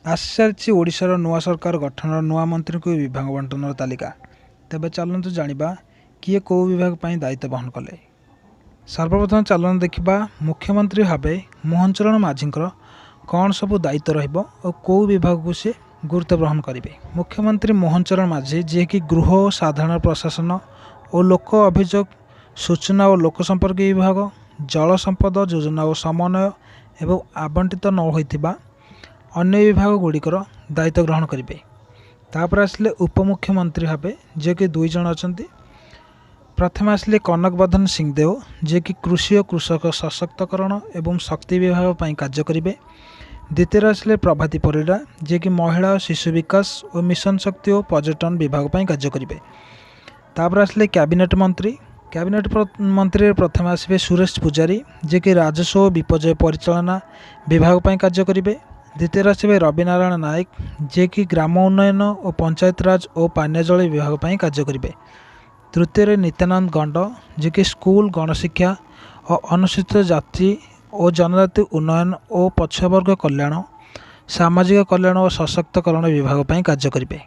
आसी सारी ओडिशार नुआ सरकार गठन नुआ मंत्री को विभाग बंटन तालिका। तेबे चलतु जानिबा किए कौ विभाग पर दायित्व बहन कले। सर्वप्रथम चलन देखा मुख्यमंत्री भाव मोहन चरण माझी कौन सबू दायित्व रहिबो और कौ विभाग को सी गुरुत्व ग्रहण करेंगे। मुख्यमंत्री मोहन चरण माझी जी कि गृह और साधारण प्रशासन और लोक अभियोग सूचना और लोक संपर्क विभाग जल संपद योजना और समन्वय एवं आवंटित न होइथिबा अन्य विभाग गुड़िकर दायित्व ग्रहण करेंगे। तापर आसिले उपमुख्यमंत्री भाव जे कि दुई जन अच्छा। प्रथम आसिले कनक वर्धन सिंहदेव जे कि कृषि और कृषक सशक्तकरण एवं शक्ति विभाग पर कार्य करेंगे। द्वितीय आसिले प्रभाती परिड़ा जे कि महिला और शिशु विकास और मिशन शक्ति और पर्यटन विभाग पर कार्य करेंगे। तापर आसिले कैबिनेट मंत्री प्रथम आसवे सुरेश पूजारी जे कि राजस्व और विपर्यय परिचालना विभाग पर कार्य करेंगे। द्वितीय आसवे रवि नारायण नायक जे कि ग्राम उन्नयन और पंचायत राज और पानीय जल विभाग पर कार्य करेंगे। तृतीय नित्यानंद गंड जे कि स्कूल गणशिक्षा और अनुसूचित जाति और जनजाति उन्नयन और पछुवर्ग कल्याण सामाजिक कल्याण और सशक्तकरण विभाग पर कार्य करेंगे।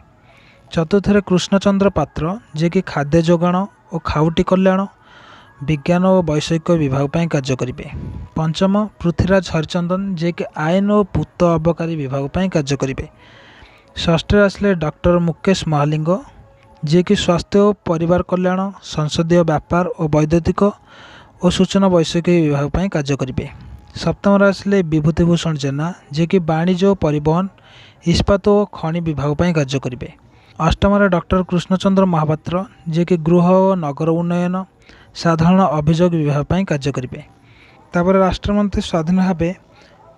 चतुर्थ कृष्णचंद्र पात्र जे कि खाद्य जोगाण और खाउटी कल्याण विज्ञान और वैषयिक विभाग पर कार्य करेंगे। पंचम पृथ्वीराज हरिचंदन जे कि आईन और पूत अबकारी विभाग पर कार्य करेंगे। षष्ठ आसिले डॉक्टर मुकेश महालिंग जे कि स्वास्थ्य और परिवार कल्याण संसदीय व्यापार और वैद्युतिक और सूचना वैषयिक विभाग पर कार्य करेंगे। सप्तम आसिले विभूतिभूषण जेना जे कि वाणिज्य और परिवहन इस्पात और खनि विभाग पर कार्य करेंगे। अष्टम डॉक्टर कृष्णचंद्र महापात्र जे कि गृह और नगर उन्नयन साधारण अभियोग विभाग पर कार्य करेंगे। तापर राष्ट्रमंत्री स्वाधीन भाव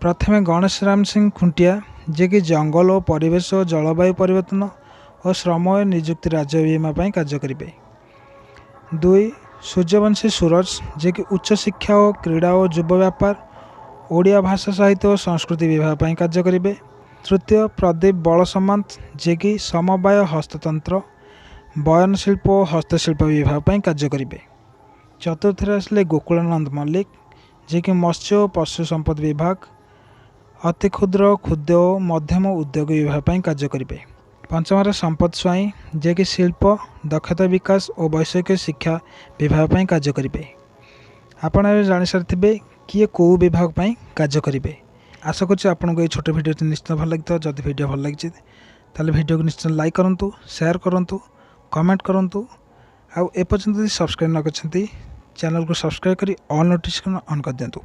प्रथमे गणेश राम सिंह खुंटिया जे कि जंगल और परिवेश और जलवायु परिवर्तन और श्रम और नियुक्ति राज्य बीमा पर कार्य करेंगे। दुई सूर्यवंशी सूरज जे कि उच्च शिक्षा और क्रीड़ा और युव व्यापार ओडिया भाषा साहित्य और संस्कृति विभाग पर कार्य करेंगे। तृतीय प्रदीप बलसमंत जे कि समवाय हस्ततंत्र बयन शिल्प और हस्तशिल्प विभाग पर कार्य करेंगे। चतुर्थ आसिले गोकुलानंद मल्लिक जे कि मत्स्य और पशु संपद विभाग अति क्षुद्र क्षुद्र और मध्यम उद्योग विभाग पर कार्य करेंगे। पंचम संपद स्वाई जे कि शिल्प दक्षता विकास और वैषयिक शिक्षा विभाग पर कार्य करेंगे। आपण जानी सारी किए कौ विभाग पर कार्य करेंगे। आशा करुँ आपको ये छोटे भिडियो निश्चित भल लगी। जदि भिडियो भल लगी ताले भिडियो को निश्चित लाइक करूँ, शेयर करूँ, कमेंट करूँ। आउ एपर्यंत सब्सक्राइब न करछंती चैनल को सब्सक्राइब करी ऑल नोटिफिकेशन ऑन कर दिंतु।